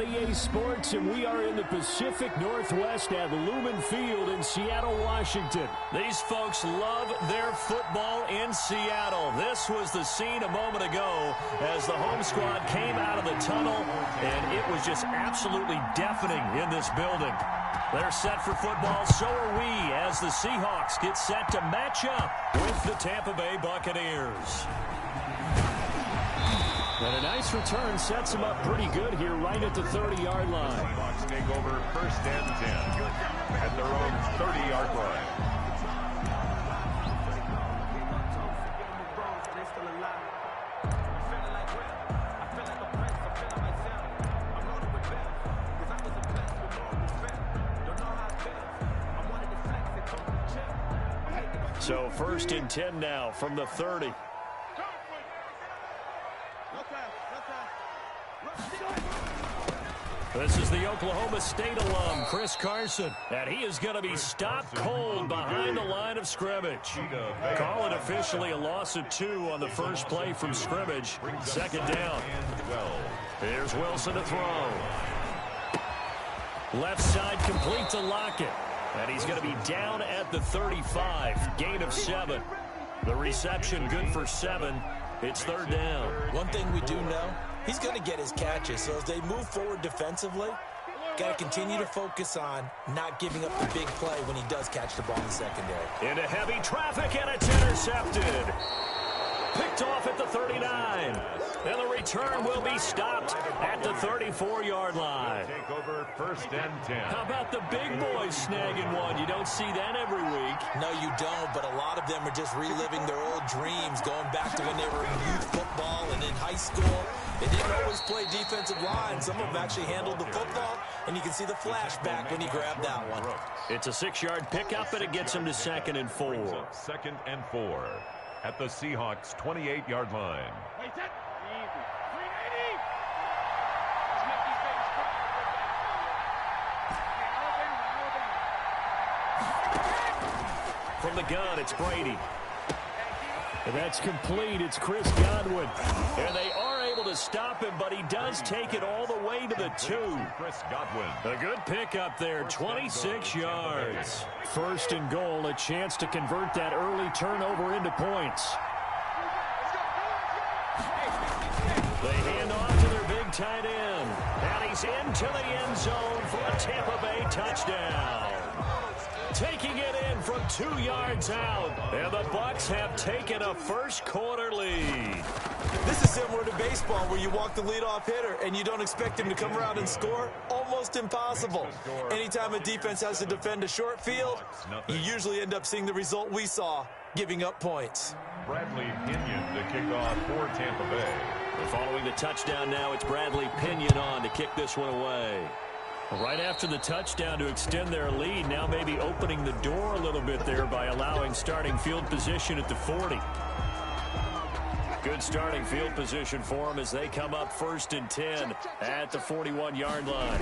EA Sports, and we are in the Pacific Northwest at Lumen Field in Seattle, Washington. These folks love their football in Seattle. This was the scene a moment ago as the home squad came out of the tunnel, and it was just absolutely deafening in this building. They're set for football, so are we, as the Seahawks get set to match up with the Tampa Bay Buccaneers. And a nice return sets them up pretty good here right at the 30-yard line. Seahawks take over first and 10 at their own 30-yard line. So first and 10 now from the 30. This is the Oklahoma State alum, Chris Carson, and he is going to be stopped cold behind the line of scrimmage. Call it officially a loss of 2 on the first play from scrimmage. Second down. Here's Wilson to throw. Left side complete to Lockett, and he's going to be down at the 35. Gain of 7. The reception good for 7. It's third down. One thing we do know, he's going to get his catches. So as they move forward defensively, got to continue to focus on not giving up the big play when he does catch the ball in the secondary. Into heavy traffic, and it's intercepted. Picked off at the 39. And the return will be stopped at the 34-yard line. Take over first and 10. How about the big boys snagging one? You don't see that every week. No, you don't, but a lot of them are just reliving their old dreams, going back to when they were in youth football and in high school. They didn't always play defensive line. Some of them actually handled the football, and you can see the flashback when he grabbed that one. It's a 6-yard pickup, and it gets him to 2nd and 4. Second and 4 at the Seahawks' 28-yard line. From the gun, it's Brady. And that's complete. It's Chris Godwin. And they are able to stop him, but he does take it all the way to the 2. Chris Godwin. A good pickup there, 26 yards. First and goal, a chance to convert that early turnover into points. They hand off to their big tight end. And he's into the end zone for a Tampa Bay touchdown. Taking it in from 2 yards out. And the Bucs have taken a first-quarter lead. This is similar to baseball where you walk the leadoff hitter and you don't expect him to come around and score. Almost impossible. Anytime a defense has to defend a short field, you usually end up seeing the result we saw, giving up points. Bradley Pinion to kick off for Tampa Bay. Following the touchdown now, it's Bradley Pinion on to kick this one away. Right after the touchdown to extend their lead, now maybe opening the door a little bit there by allowing starting field position at the 40. Good starting field position for them as they come up first and 10 at the 41-yard line.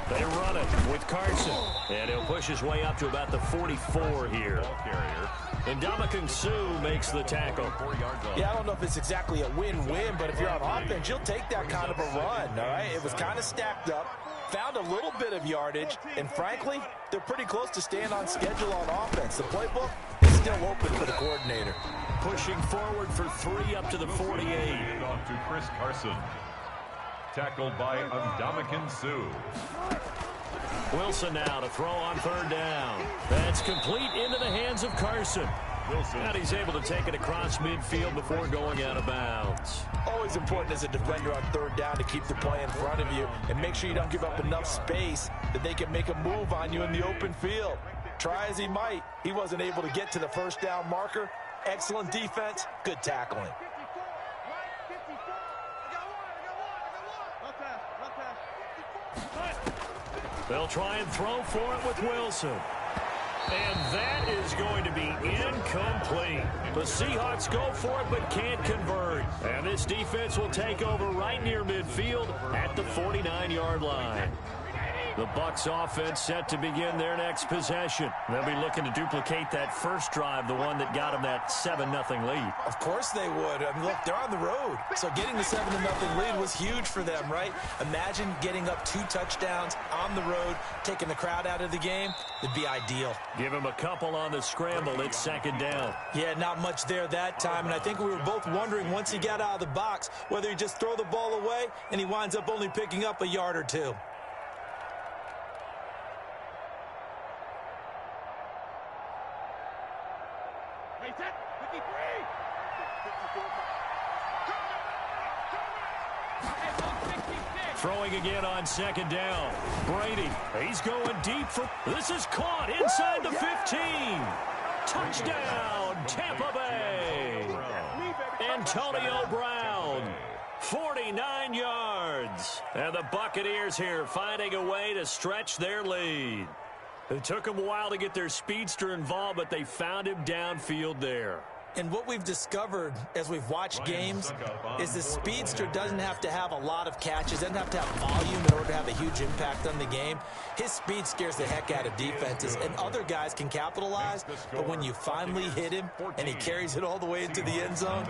They run it with Carson, and he'll push his way up to about the 44 here. And Ndamukong Suh makes the tackle. Yeah, I don't know if it's exactly a win-win, but if you're on offense, you'll take that kind of a run, all right? It was kind of stacked up, found a little bit of yardage, and frankly, they're pretty close to staying on schedule on offense. The playbook is still open for the coordinator. Pushing forward for 3 up to the 48. Off to Chris Carson. Tackled by Ndamukong Suh. Wilson now to throw on third down. That's complete into the hands of Carson. Wilson. And he's able to take it across midfield before going out of bounds. Always important as a defender on third down to keep the play in front of you and make sure you don't give up enough space that they can make a move on you in the open field. Try as he might, he wasn't able to get to the first down marker. Excellent defense, good tackling. They'll try and throw for it with Wilson. And that is going to be incomplete. The Seahawks go for it but can't convert. And this defense will take over right near midfield at the 49-yard line. The Bucs offense set to begin their next possession. They'll be looking to duplicate that first drive, the one that got them that 7-0 lead. Of course they would. I mean, look, they're on the road. So getting the 7-0 lead was huge for them, right? Imagine getting up 2 touchdowns on the road, taking the crowd out of the game. It'd be ideal. Give him a couple on the scramble. It's 2nd down. Yeah, not much there that time. And I think we were both wondering once he got out of the box whether he just throw the ball away and he winds up only picking up a yard or 2. Throwing again on 2nd down. Brady, he's going deep for... This is caught inside the 15. Touchdown, Tampa Bay. Antonio Brown, 49 yards. And the Buccaneers here finding a way to stretch their lead. It took them a while to get their speedster involved, but they found him downfield there. And what we've discovered as we've watched games is the speedster doesn't have to have a lot of catches, doesn't have to have volume in order to have a huge impact on the game. His speed scares the heck out of defenses, and other guys can capitalize, but when you finally hit him and he carries it all the way into the end zone,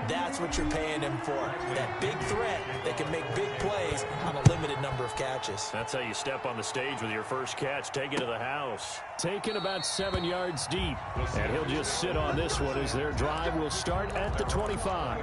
that's what you're paying him for. That big threat that can make big plays on a limited number of catches. That's how you step on the stage with your first catch. Take it to the house. Taken about 7 yards deep, and he'll just sit on this one as their drive will start at the 25.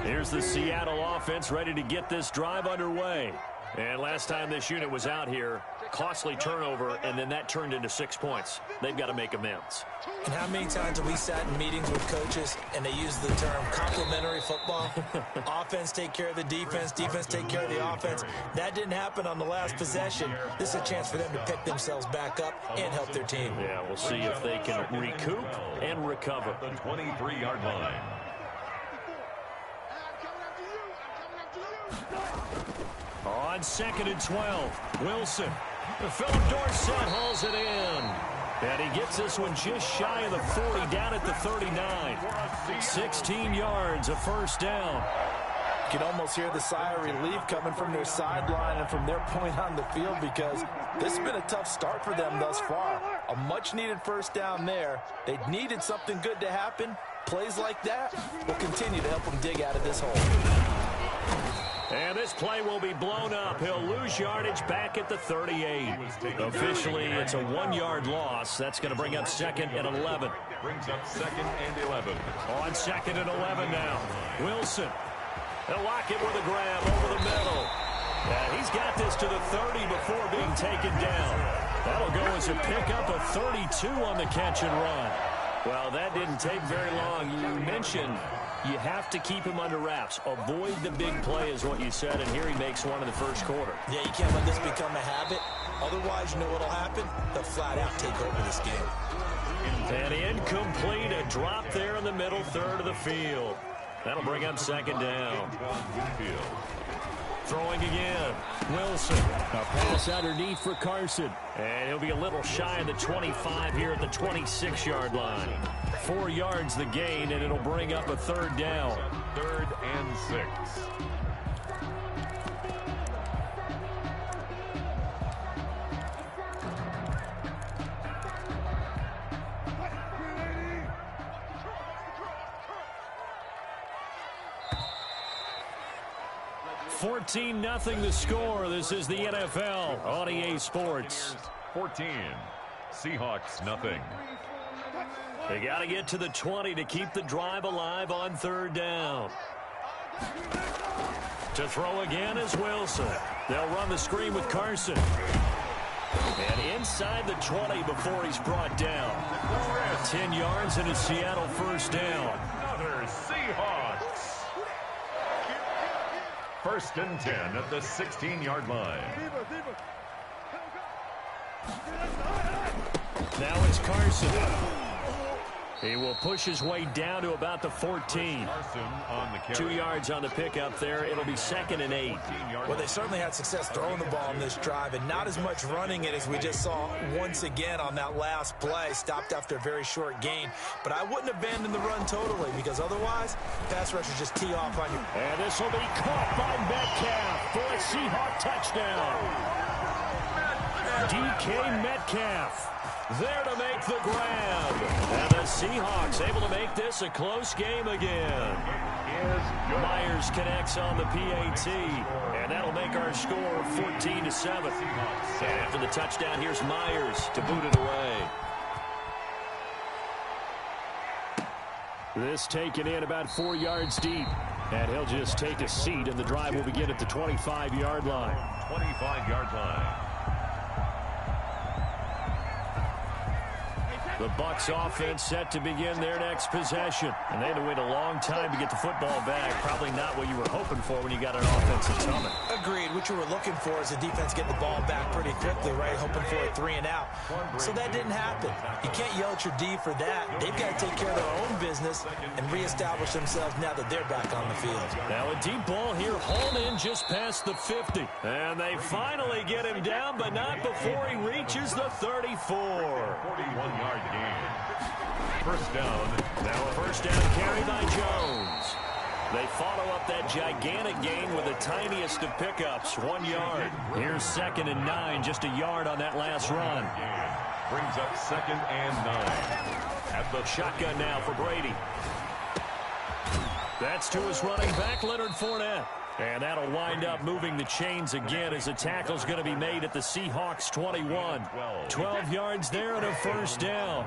Here's the Seattle offense ready to get this drive underway. And last time this unit was out here, costly turnover, and then that turned into 6 points. They've got to make amends. And how many times have we sat in meetings with coaches and they use the term complementary football? Offense take care of the defense, defense take care of the offense. That didn't happen on the last possession. This is a chance for them to pick themselves back up and help their team. Yeah, we'll see if they can recoup and recover. The 23-yard line. On 2nd and 12, Wilson. Philip Dorsett hauls it in. And he gets this one just shy of the 40, down at the 39. 16 yards, a first down. You can almost hear the sigh of relief coming from their sideline and from their point on the field, because this has been a tough start for them thus far. A much-needed first down there. They needed something good to happen. Plays like that will continue to help them dig out of this hole. And this play will be blown up. He'll lose yardage back at the 38. Officially, it's a 1-yard loss. That's going to bring up 2nd and 11. Brings up 2nd and 11. On 2nd and 11 now. Wilson. They'll lock it with a grab over the middle. And he's got this to the 30 before being taken down. That'll go as a pickup of 32 on the catch and run. Well, that didn't take very long. You mentioned you have to keep him under wraps. Avoid the big play is what you said, and here he makes one in the first quarter. Yeah, you can't let this become a habit. Otherwise, you know what'll happen? They'll flat out take over this game. And incomplete, a drop there in the middle third of the field. That'll bring up 2nd down. Throwing again. Wilson. A pass underneath for Carson. And he'll be a little shy of the 25 here at the 26-yard line. 4 yards the gain, and it'll bring up a 3rd down. 3rd and 6. $14-0 the score. This is the NFL on EA Sports. 14. Seahawks, nothing. They got to get to the 20 to keep the drive alive on 3rd down. To throw again is Wilson. They'll run the screen with Carson. And inside the 20 before he's brought down. 10 yards and a Seattle first down. Another Seahawks. 1st and 10 at the 16-yard line. Now it's Carson. He will push his way down to about the 14. 2 yards on the pickup there. It'll be 2nd and 8. Well, they certainly had success throwing the ball on this drive and not as much running it as we just saw once again on that last play. Stopped after a very short gain. But I wouldn't abandon the run totally because otherwise, pass rushers just tee off on you. And this will be caught by Metcalf for a Seahawk touchdown. DK Metcalf there to make the grab. And the Seahawks able to make this a close game again. Myers connects on the PAT, and that'll make our score 14-7. And after the touchdown, here's Myers to boot it away. This taken in about 4 yards deep. And he'll just take a seat, and the drive will begin at the 25-yard line. 25-yard line. The Bucs offense set to begin their next possession. And they had to wait a long time to get the football back. Probably not what you were hoping for when you got an offensive tunnel. Agreed. What you were looking for is the defense get the ball back pretty quickly, right? Hoping for a 3 and out. So that didn't happen. You can't yell at your D for that. They've got to take care of their own business and reestablish themselves now that they're back on the field. Now a deep ball here, hauled in just past the 50. And they finally get him down, but not before he reaches the 34. 41-yard gain. First down. Now a first down carry by Jones. They follow up that gigantic gain with the tiniest of pickups, 1 yard. Here's 2nd and 9, just a yard on that last run. Brings up 2nd and 9. At the shotgun now for Brady. That's to his running back, Leonard Fournette. And that'll wind up moving the chains again as the tackle's going to be made at the Seahawks 21. 12 yards there and a first down.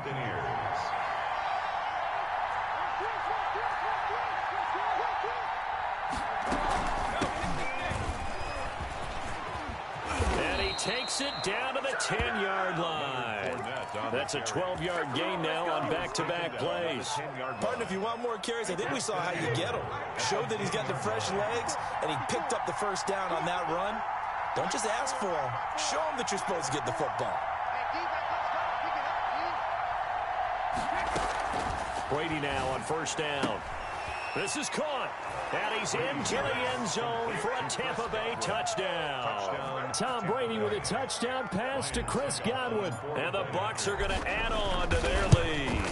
And he takes it down to the 10-yard line. That's a 12-yard gain now on back-to-back plays. Pardon, if you want more carries, I think we saw how you get him. Showed that he's got the fresh legs, and he picked up the first down on that run. Don't just ask for him. Show him that you're supposed to get the football. Brady now on first down. This is caught. And he's into the end zone for a Tampa Bay touchdown. Tom Brady with a touchdown pass to Chris Godwin. And the Bucs are going to add on to their lead.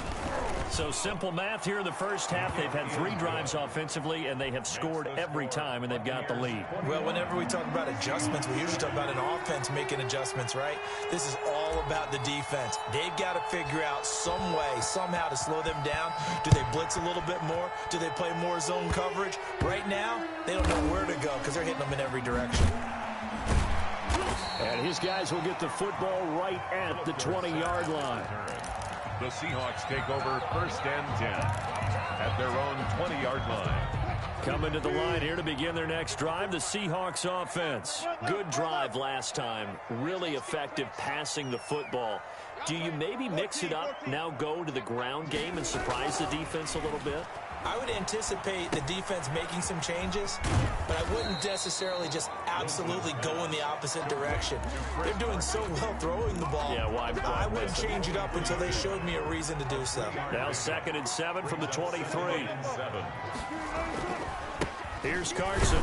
So simple math here in the first half. They've had 3 drives offensively, and they have scored every time, and they've got the lead. Well, whenever we talk about adjustments, we usually talk about an offense making adjustments, right? This is all about the defense. They've got to figure out some way, somehow to slow them down. Do they blitz a little bit more? Do they play more zone coverage? Right now, they don't know where to go because they're hitting them in every direction. And his guys will get the football right at the 20-yard line. The Seahawks take over 1st and 10 at their own 20-yard line. Coming to the line here to begin their next drive, the Seahawks offense. Good drive last time. Really effective passing the football. Do you maybe mix it up, now go to the ground game and surprise the defense a little bit? I would anticipate the defense making some changes, but I wouldn't necessarily just absolutely go in the opposite direction. They're doing so well throwing the ball. Yeah, why I wouldn't change it up until they showed me a reason to do so. Now 2nd and 7 from the 23. Here's Carson.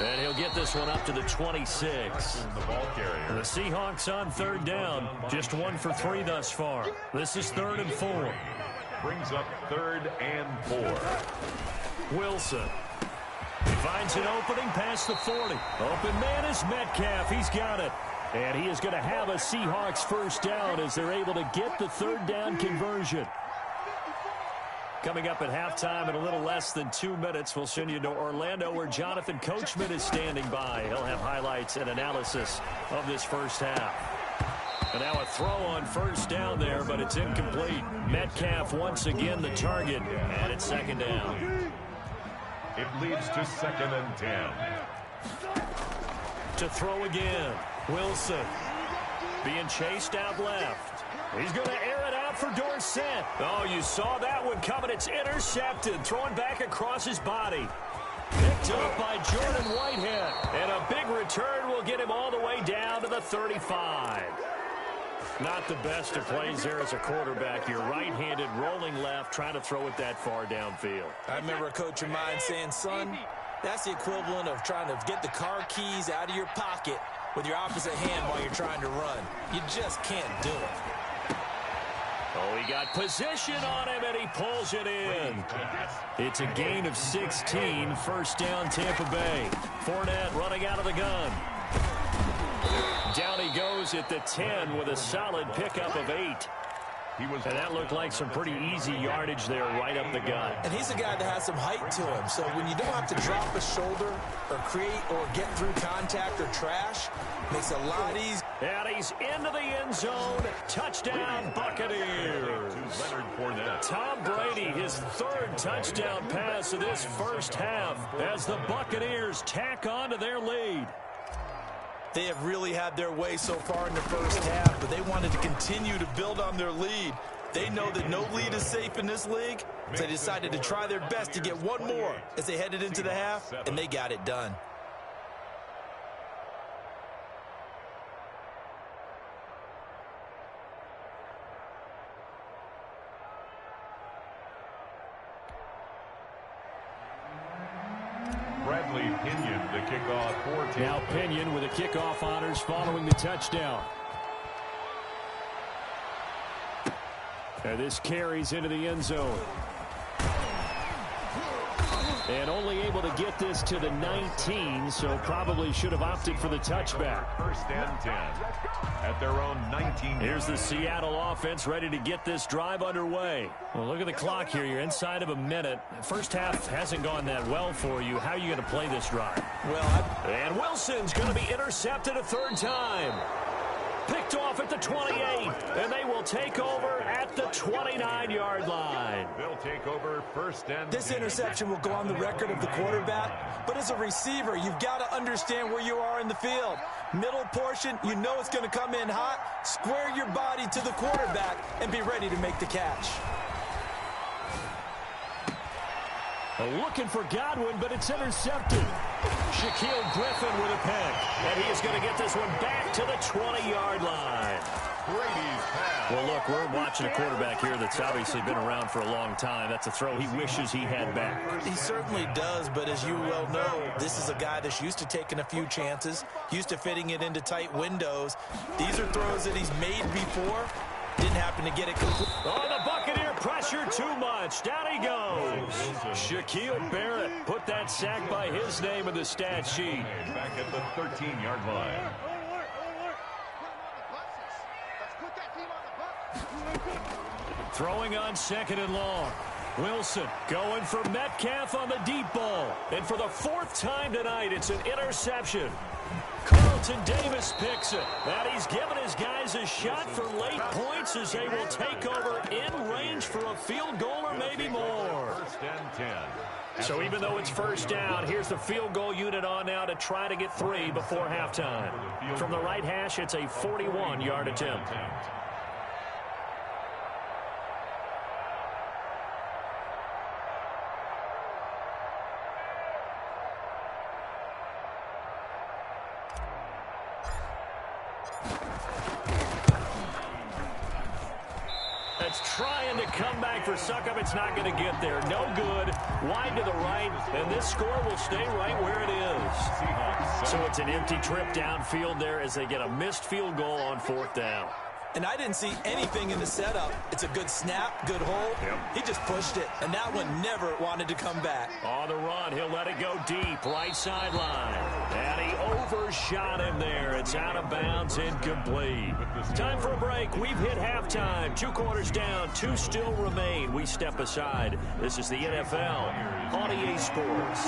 And he'll get this one up to the 26. The Seahawks on 3rd down. Just 1 for 3 thus far. This is 3rd and 4. Brings up 3rd and 4. Wilson. He finds an opening past the 40. Open man is Metcalf. He's got it. And he is going to have a Seahawks first down as they're able to get the 3rd down conversion. Coming up at halftime in a little less than 2 minutes, we'll send you to Orlando where Jonathan Coachman is standing by. He'll have highlights and analysis of this first half. And now a throw on first down there, but it's incomplete. Metcalf once again the target, and it's 2nd down. It leads to 2nd and 10. To throw again, Wilson being chased out left. He's going to air it out for Dorsett. Oh, you saw that one coming. It's intercepted, thrown back across his body. Picked up by Jordan Whitehead. And a big return will get him all the way down to the 35. Not the best of plays there as a quarterback. You're right-handed, rolling left, trying to throw it that far downfield. I remember a coach of mine saying, son, that's the equivalent of trying to get the car keys out of your pocket with your opposite hand while you're trying to run. You just can't do it. Oh, he got position on him, and he pulls it in. It's a gain of 16, first down Tampa Bay. Fournette running out of the gun. Down he goes at the 10 with a solid pickup of 8. And that looked like some pretty easy yardage there right up the gut. And he's a guy that has some height to him. So when you don't have to drop a shoulder or create or get through contact or trash, makes it a lot easier. And he's into the end zone. Touchdown, Buccaneers. Tom Brady, his third touchdown pass of this first half as the Buccaneers tack on to their lead. They have really had their way so far in the first half, but they wanted to continue to build on their lead. They know that no lead is safe in this league, so they decided to try their best to get one more as they headed into the half, and they got it done. Pinion, the kickoff for Tampa. Now Pinion with the kickoff honors following the touchdown. And this carries into the end zone. And only able to get this to the 19, so probably should have opted for the touchback. First and 10 at their own 19. Here's the Seattle offense ready to get this drive underway. Well, look at the clock here. You're inside of a minute. First half hasn't gone that well for you. How are you going to play this drive? And Wilson's going to be intercepted a third time. Picked off at the 28, and they will take over at the 29-yard line. They'll take over first and 10. This interception will go on the record of the quarterback, but as a receiver, you've got to understand where you are in the field. Middle portion, you know it's going to come in hot. Square your body to the quarterback and be ready to make the catch. Looking for Godwin, but it's intercepted. Shaquille Griffin with a pick. And he is going to get this one back to the 20-yard line. Brady's pass. Well, look, we're watching a quarterback here that's obviously been around for a long time. That's a throw he wishes he had back. He certainly does, but as you well know, this is a guy that's used to taking a few chances, used to fitting it into tight windows. These are throws that he's made before. Didn't happen to get it complete. Oh, the Buccaneer pressure too much. Down he goes. Shaquille Barrett put that sack by his name in the stat sheet. Back at the 13-yard line. Throwing on second and long. Wilson going for Metcalf on the deep ball. And for the fourth time tonight, it's an interception. Carlton Davis picks it. And he's given his guys a shot for late points as they will take over in range for a field goal or maybe more. First and 10. So even though it's first down, here's the field goal unit on now to try to get 3 before halftime. From the right hash, it's a 41-yard attempt. Trying to come back for Suckup. It's not going to get there. No good. Wide to the right, and this score will stay right where it is. So it's an empty trip downfield there as they get a missed field goal on fourth down. And I didn't see anything in the setup. It's a good snap, good hold. Yep. He just pushed it, and that one never wanted to come back. On the run, he'll let it go deep, right sideline. And he overshot him there. It's out of bounds, incomplete. Time for a break. We've hit halftime. 2 quarters down, 2 still remain. We step aside. This is the NFL on EA Sports.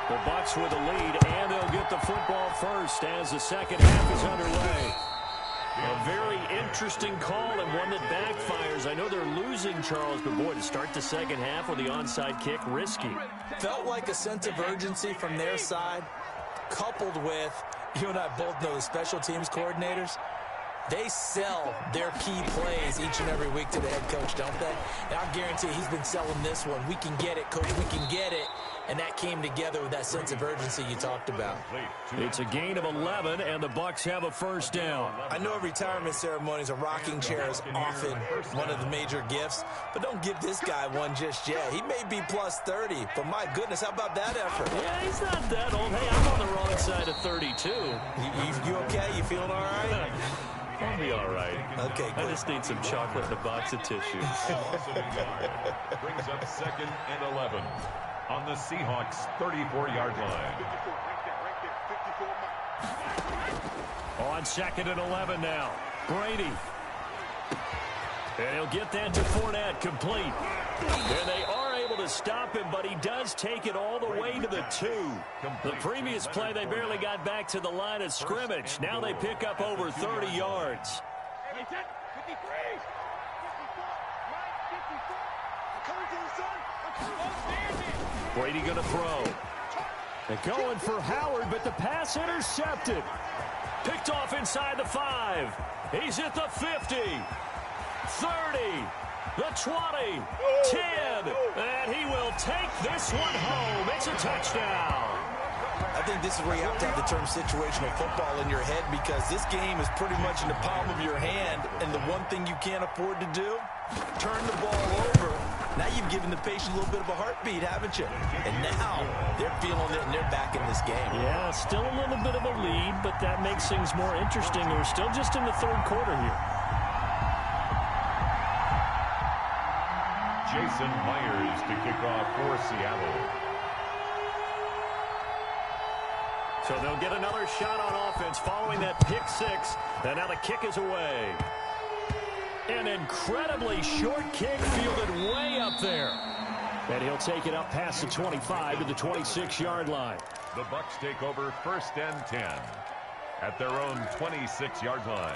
The Bucs with the lead, and they'll get the football first as the second half is underway. A very interesting call and one that backfires. I know they're losing, Charles, but boy, to start the second half with the onside kick, risky. Felt like a sense of urgency from their side, coupled with, you and I both know the special teams coordinators. They sell their key plays each and every week to the head coach, don't they? And I guarantee he's been selling this one. We can get it, coach. We can get it. and that came together with that sense of urgency you talked about. It's a gain of 11, and the Bucs have a first down. I know retirement ceremonies, a rocking chair is often one of the major gifts, but don't give this guy one just yet. He may be plus 30, but my goodness, how about that effort? Yeah, he's not that old. Hey, I'm on the wrong side of 32. You okay? You feeling all right? I'll be all right. Okay, good. I just need some chocolate and a box of tissues. Brings up 2nd and 11 on the Seahawks' 34-yard line. On 2nd and 11 now. Brady. And he'll get that to Fournette, complete. And they are able to stop him, but he does take it all the way to the 2. The previous play, they barely got back to the line of scrimmage. Now they pick up over 30 yards. Brady going to throw. They're going for Howard, but the pass intercepted. Picked off inside the 5. He's at the 50. 30, the 20, 10, and he will take this one home. It's a touchdown. I think this is where you have to have the term situational football in your head, because this game is pretty much in the palm of your hand, and the one thing you can't afford to do, turn the ball over. Now you've given the patient a little bit of a heartbeat, haven't you? And now they're feeling it, and they're back in this game. Yeah, still a little bit of a lead, but that makes things more interesting. We're still just in the 3rd quarter here. Jason Myers to kick off for Seattle. So they'll get another shot on offense following that pick 6. And now the kick is away. An incredibly short kick fielded way up there. And he'll take it up past the 25 to the 26-yard line. The Bucs take over 1st and 10 at their own 26-yard line.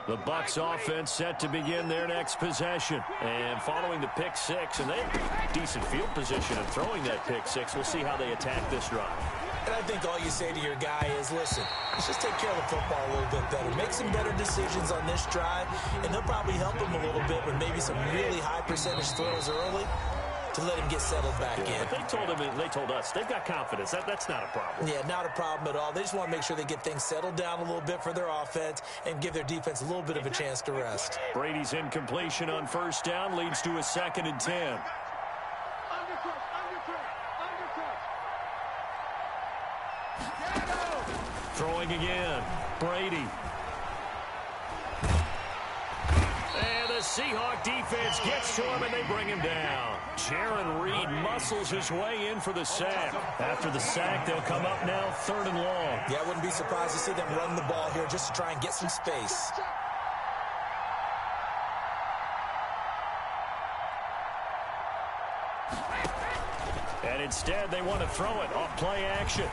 The Bucs offense set to begin their next possession. And following the pick 6, and they have decent field position in throwing that pick 6. We'll see how they attack this drive. And I think all you say to your guy is, listen, let's just take care of the football a little bit better. Make some better decisions on this drive, and they'll probably help him a little bit with maybe some really high percentage throws early to let him get settled back in. But they told us, they've got confidence. That's not a problem. Yeah, not a problem at all. They just want to make sure they get things settled down a little bit for their offense and give their defense a little bit of a chance to rest. Brady's incompletion on 1st down leads to a 2nd and 10. Throwing again. Brady. And the Seahawk defense gets to him, and they bring him down. Jaron Reed muscles his way in for the sack. After the sack, they'll come up now 3rd and long. Yeah, I wouldn't be surprised to see them run the ball here just to try and get some space. And instead, they want to throw it off play action.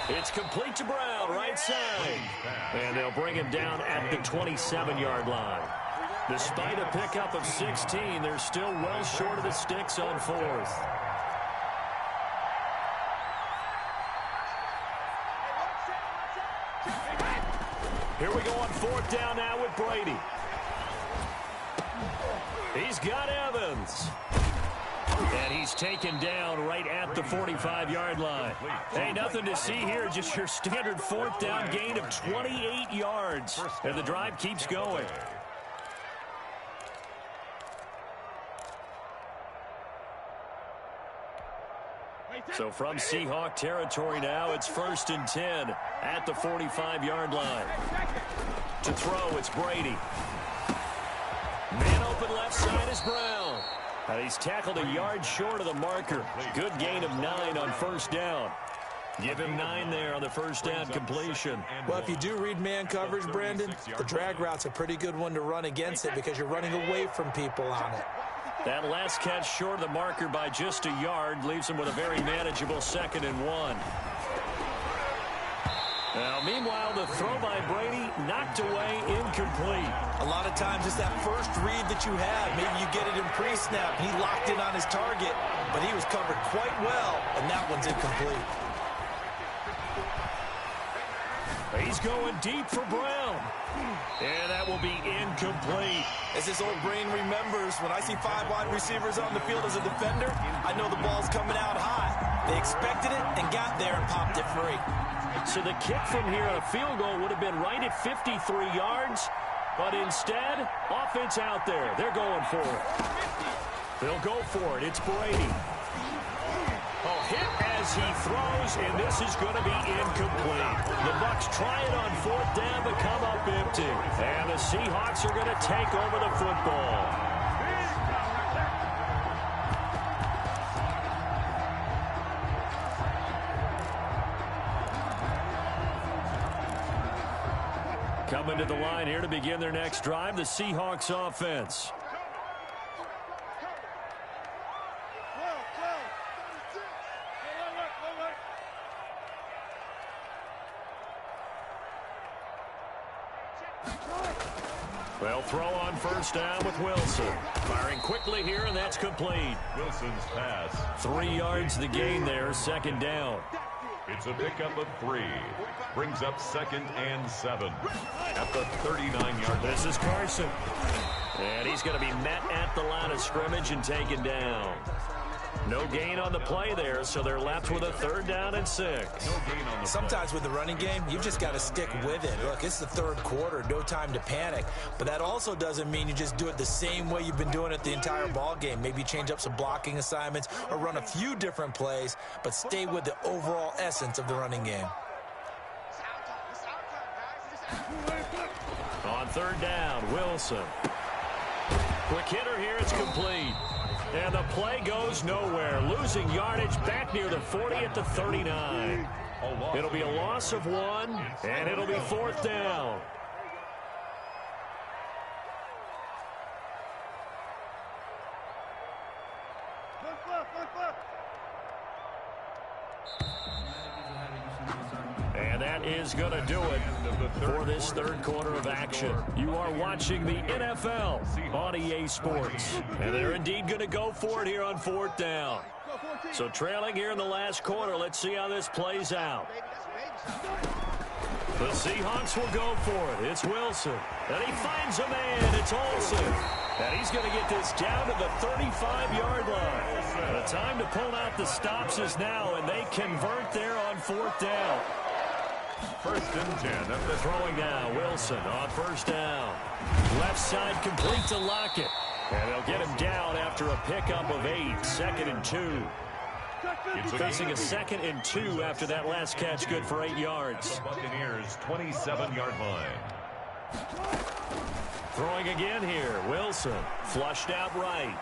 It's complete to Brown, right side. And they'll bring him down at the 27-yard line. Despite a pickup of 16, they're still well short of the sticks on 4th. Here we go on 4th down now with Brady. He's got Evans. And he's taken down right at the 45-yard line. Hey, nothing to see here, just your standard 4th down gain of 28 yards. And the drive keeps going. So from Seahawk territory now, it's 1st and 10 at the 45-yard line. To throw, it's Brady. Man open left side is Brown. He's tackled a yard short of the marker. Good gain of 9 on 1st down. Give him 9 there on the 1st down completion. Well, if you do read man coverage, Brandon, the drag route's a pretty good one to run against it because you're running away from people on it. That last catch short of the marker by just a yard leaves him with a very manageable 2nd and 1. Now, meanwhile, the throw by Brady knocked away, incomplete. A lot of times it's that first read that you have. Maybe you get it in pre-snap. He locked in on his target, but he was covered quite well, and that one's incomplete. He's going deep for Brown. And that will be incomplete. As his old brain remembers, when I see 5 wide receivers on the field as a defender, I know the ball's coming out high. They expected it and got there and popped it free. So the kick from here on a field goal would have been right at 53 yards. But instead, offense out there. They're going for it. They'll go for it. It's Brady. Oh, hit as he throws, and this is going to be incomplete. The Bucs try it on 4th down, but come up empty. And the Seahawks are going to take over the football. Coming to the line here to begin their next drive, the Seahawks offense. They'll throw on 1st down with Wilson. Firing quickly here, and that's complete. Wilson's pass. 3 yards the gain there, 2nd down. It's a pickup of 3. Brings up 2nd and 7 at the 39-yard. This is Carson. And he's going to be met at the line of scrimmage and taken down. No gain on the play there, so they're left with a 3rd down and 6. No gain on the Sometimes play. with the running game, you've just got to stick with it. Look, it's the 3rd quarter, no time to panic. But that also doesn't mean you just do it the same way you've been doing it the entire ball game. Maybe change up some blocking assignments or run a few different plays, but stay with the overall essence of the running game. On 3rd down, Wilson. Quick hitter here, it's complete. And the play goes nowhere. Losing yardage back near the 40 at the 39. It'll be a loss of 1, and it'll be 4th down. And that is going to do it for this 3rd quarter of action. You are watching the NFL on EA Sports. And they're indeed going to go for it here on 4th down. So trailing here in the last quarter, let's see how this plays out. The Seahawks will go for it. It's Wilson. And he finds a man. It's Olsen. And he's going to get this down to the 35-yard line. The time to pull out the stops is now, and they convert there on 4th down. 1st and 10 at the throwing down. Wilson on 1st down. Left side complete to Lockett. And they'll get him down after a pickup of 8. 2nd and 2. Facing a 2nd and 2 after that last catch, good for 8 yards. The Buccaneers 27-yard line. Throwing again here. Wilson flushed out right.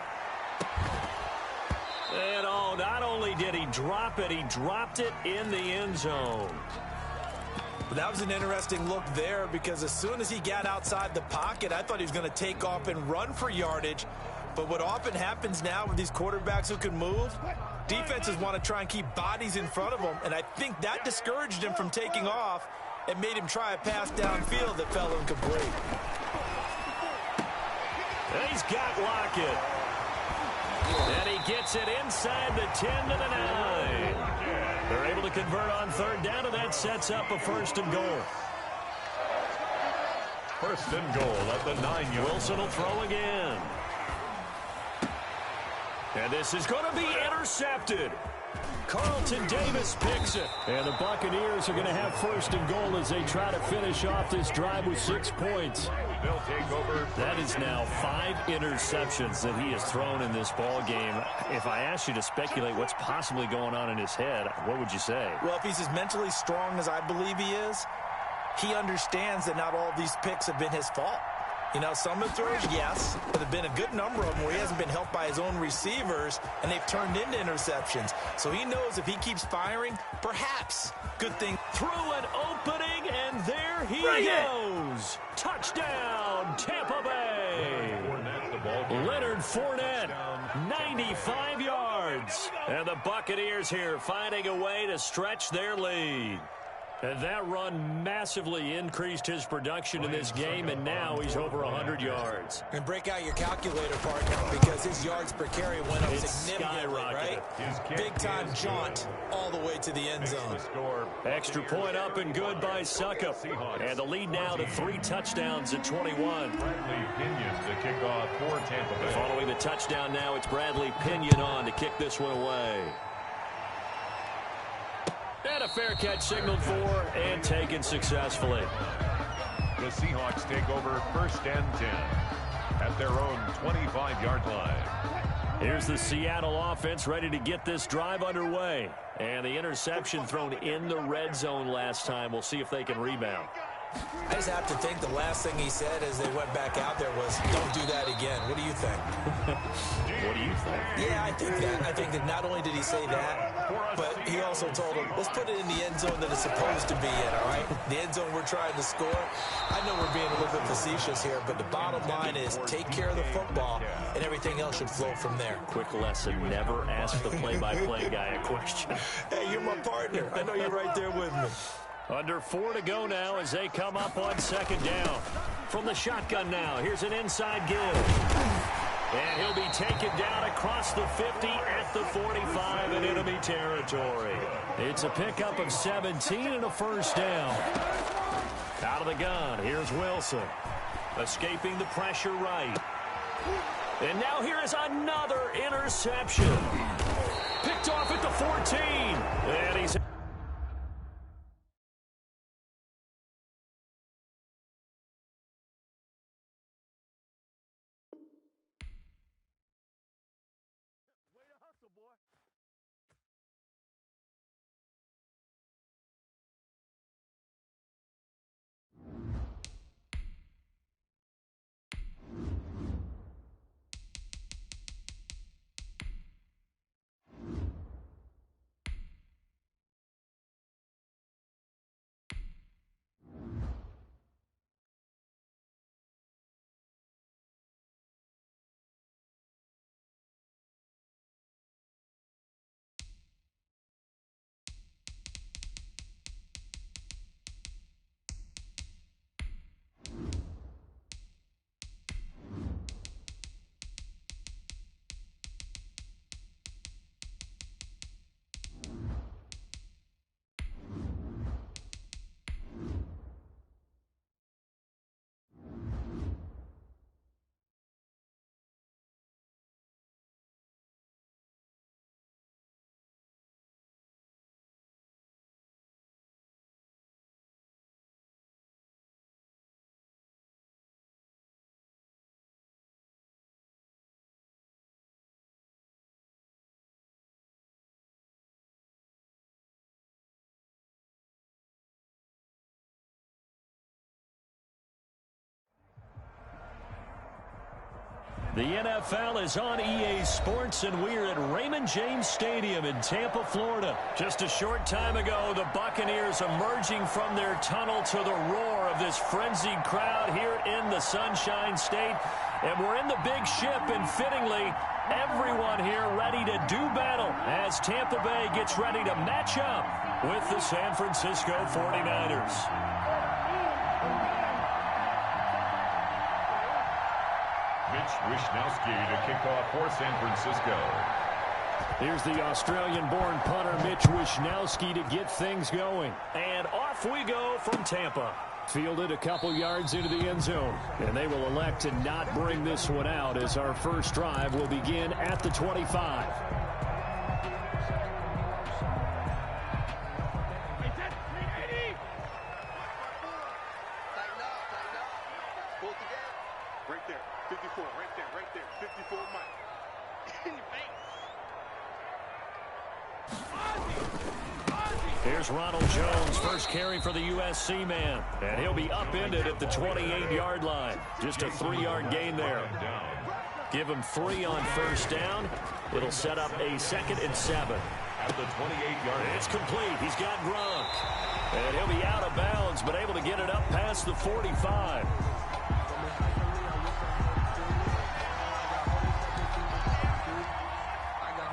And oh, not only did he drop it, he dropped it in the end zone. But that was an interesting look there because as soon as he got outside the pocket, I thought he was going to take off and run for yardage. But what often happens now with these quarterbacks who can move, defenses want to try and keep bodies in front of them, and I think that discouraged him from taking off and made him try a pass downfield that fell incomplete. And he's got Lockett. And he gets it inside the 10 to the 9. They're able to convert on 3rd down, and that sets up a 1st and goal. 1st and goal at the 9-yard. Wilson will throw again. And this is going to be intercepted. Carlton Davis picks it. And the Buccaneers are going to have 1st and goal as they try to finish off this drive with 6 points. They'll take over. That is now 5 interceptions that he has thrown in this ball game. If I asked you to speculate what's possibly going on in his head, what would you say? Well, if he's as mentally strong as I believe he is, he understands that not all of these picks have been his fault. You know, some of the throws, yes, but there have been a good number of them where he hasn't been helped by his own receivers, and they've turned into interceptions. So he knows if he keeps firing, perhaps, good thing. Through an opening, and there he goes. Touchdown, Tampa Bay. Leonard Fournette, 95 yards. And the Buccaneers here finding a way to stretch their lead. And that run massively increased his production in this game, and now he's over 100 yards. And break out your calculator, partner, because his yards per carry went up significantly, right? Big-time jaunt all the way to the end zone. Extra point up and good by Suckup. And the lead now to 3 touchdowns at 21. Bradley Pinion to kick off for Tampa Bay. Following the touchdown now, it's Bradley Pinion on to kick this one away. And a fair catch signaled for and taken successfully. The Seahawks take over 1st and 10 at their own 25-yard line. Here's the Seattle offense ready to get this drive underway. And the interception thrown in the red zone last time. We'll see if they can rebound. I just have to think the last thing he said as they went back out there was, don't do that again. What do you think? What do you think? Yeah, I think that. I think that not only did he say that, but he also told him, let's put it in the end zone that it's supposed to be in, all right? The end zone we're trying to score. I know we're being a little bit facetious here, but the bottom line is take care of the football, and everything else should flow from there. Quick lesson, never ask the play-by-play guy a question. Hey, you're my partner. I know you're right there with me. Under 4 to go now as they come up on 2nd down. From the shotgun now, here's an inside give. And he'll be taken down across the 50 at the 45 in enemy territory. It's a pickup of 17 and a 1st down. Out of the gun, here's Wilson. Escaping the pressure right. And now here is another interception. Picked off at the 14. And he's... The NFL is on EA Sports, and we're at Raymond James Stadium in Tampa, Florida. Just a short time ago, the Buccaneers emerging from their tunnel to the roar of this frenzied crowd here in the Sunshine State. And we're in the big ship, and fittingly, everyone here ready to do battle as Tampa Bay gets ready to match up with the San Francisco 49ers. Wisnowski to kick off for San Francisco. Here's the Australian-born punter Mitch Wishnowsky to get things going. And off we go from Tampa. Fielded a couple yards into the end zone. And they will elect to not bring this one out as our first drive will begin at the 25. Here's Ronald Jones, first carry for the USC man. And he'll be upended at the 28-yard line. Just a 3-yard gain there. Give him 3 on first down. It'll set up a 2nd and 7. At the 28-yard line. It's complete. He's got Gronk. And he'll be out of bounds, but able to get it up past the 45.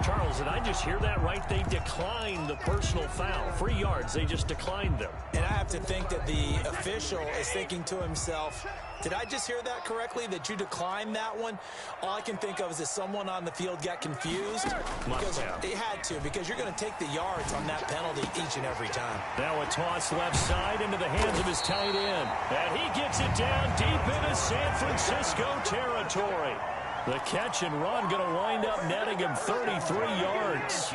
Charles, did I just hear that right? They declined the personal foul. 3 yards, they just declined them. And I have to think that the official is thinking to himself, did I just hear that correctly, that you declined that one? All I can think of is that someone on the field got confused. Because they had to, because you're going to take the yards on that penalty each and every time. Now a toss left side into the hands of his tight end. And he gets it down deep into San Francisco territory. The catch and run going to wind up netting him 33 yards.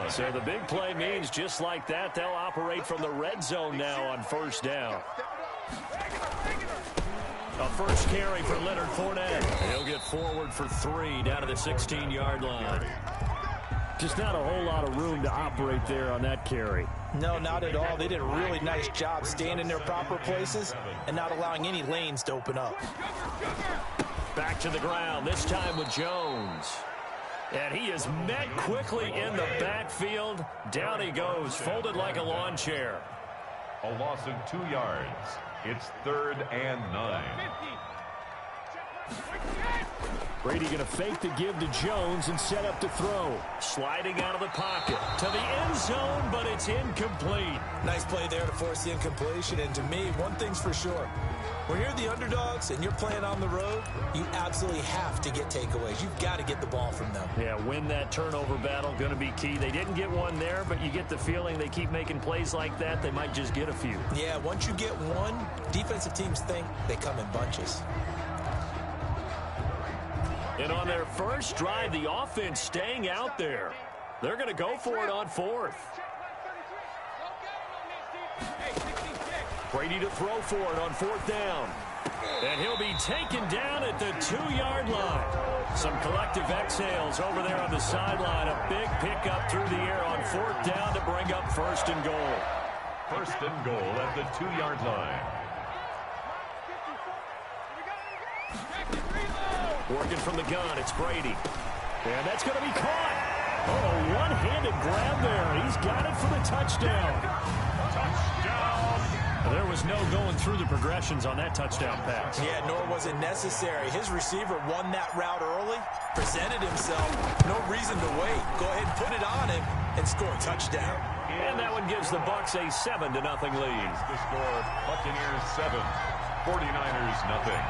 So the big play means just like that, they'll operate from the red zone now on first down. A first carry for Leonard Fournette. He'll get forward for 3 down to the 16-yard line. Just not a whole lot of room to operate there on that carry. No, not at all. They did a really nice job staying in their proper places and not allowing any lanes to open up. Back to the ground, this time with Jones. And he is met quickly in the backfield. Down he goes, folded like a lawn chair. A loss of 2 yards. It's 3rd and 9. Brady going to fake the give to Jones and set up to throw. Sliding out of the pocket to the end zone, but it's incomplete. Nice play there to force the incompletion. And to me, one thing's for sure. When you're the underdogs and you're playing on the road, you absolutely have to get takeaways. You've got to get the ball from them. Yeah, win that turnover battle, going to be key. They didn't get one there, but you get the feeling they keep making plays like that, they might just get a few. Yeah, once you get one, defensive teams think they come in bunches. And on their first drive, the offense staying out there. They're going to go for it on 4th. Brady to throw for it on 4th down. And he'll be taken down at the 2-yard line. Some collective exhales over there on the sideline. A big pickup through the air on 4th down to bring up 1st and goal. 1st and goal at the 2-yard line. Working from the gun, it's Brady. And that's going to be caught. Oh, a one-handed grab there. He's got it for the touchdown. Touchdown! There was no going through the progressions on that touchdown pass. Yeah, nor was it necessary. His receiver won that route early, presented himself. No reason to wait. Go ahead and put it on him and score a touchdown. And that one gives the Bucs a 7-0 lead. The score, Buccaneers 7, 49ers nothing.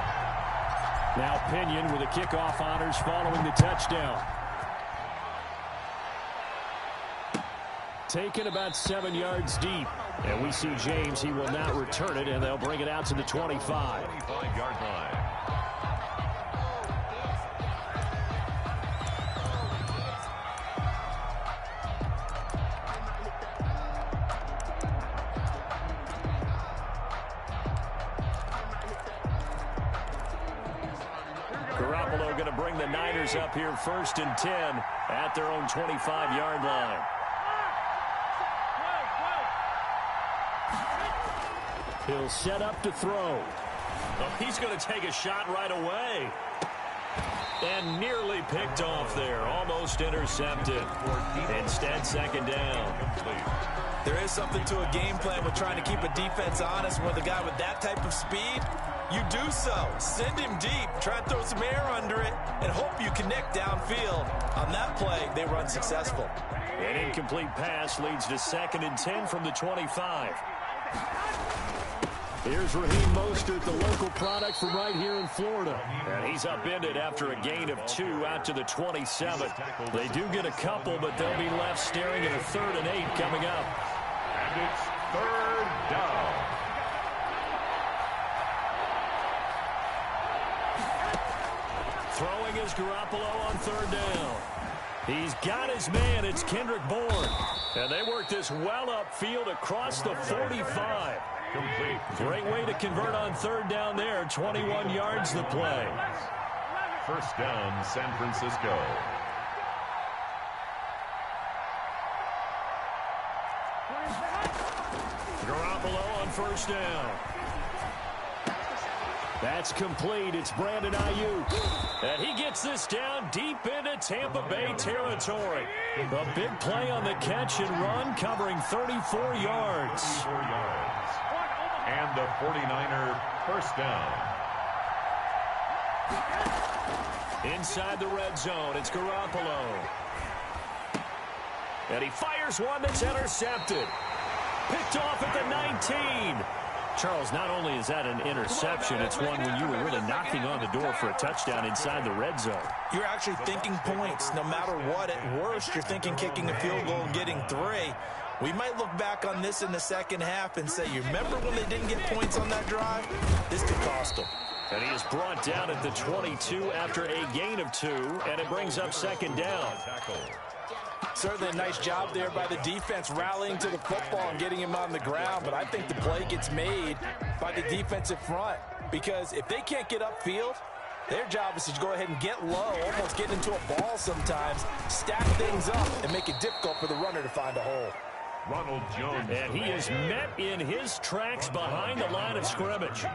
Now Pinion with the kickoff honors following the touchdown. Taken about 7 yards deep. And we see James, he will not return it, and they'll bring it out to the 25. 25-yard line. Garoppolo going to bring the Niners up here 1st and 10 at their own 25-yard line. He'll set up to throw. Oh, he's going to take a shot right away. And nearly picked off there. Almost intercepted. Instead, 2nd down. There is something to a game plan with trying to keep a defense honest. With a guy with that type of speed, you do so. Send him deep. Try and throw some air under it and hope you connect downfield. On that play, they run successful. An incomplete pass leads to 2nd and 10 from the 25. Here's Raheem Mostert, the local product from right here in Florida. And he's upended after a gain of 2 out to the 27. They do get a couple, but they'll be left staring at a 3rd and 8 coming up. And it's 3rd down. Throwing is Garoppolo on 3rd down. He's got his man. It's Kendrick Bourne. And they work this well upfield across the 45. Complete. Great way to convert on 3rd down there. 21 yards the play. 1st down, San Francisco. Garoppolo on 1st down. That's complete. It's Brandon Ayuk. And he gets this down deep into Tampa Bay territory. A big play on the catch and run, covering 34 yards. 34 yards. And the 49er 1st down. Inside the red zone, it's Garoppolo. And he fires one that's intercepted. Picked off at the 19. Charles, not only is that an interception, it's one when you were really knocking on the door for a touchdown inside the red zone. You're actually thinking points. No matter what, at worst, you're thinking kicking a field goal and getting 3. We might look back on this in the second half and say, you remember when they didn't get points on that drive? This could cost them. And he is brought down at the 22 after a gain of 2, and it brings up second down. Certainly a nice job there by the defense rallying to the football and getting him on the ground, but I think the play gets made by the defensive front because if they can't get upfield, their job is to go ahead and get low, almost get into a ball sometimes, stack things up, and make it difficult for the runner to find a hole. Ronald Jones. And he is met in his tracks behind the line of scrimmage.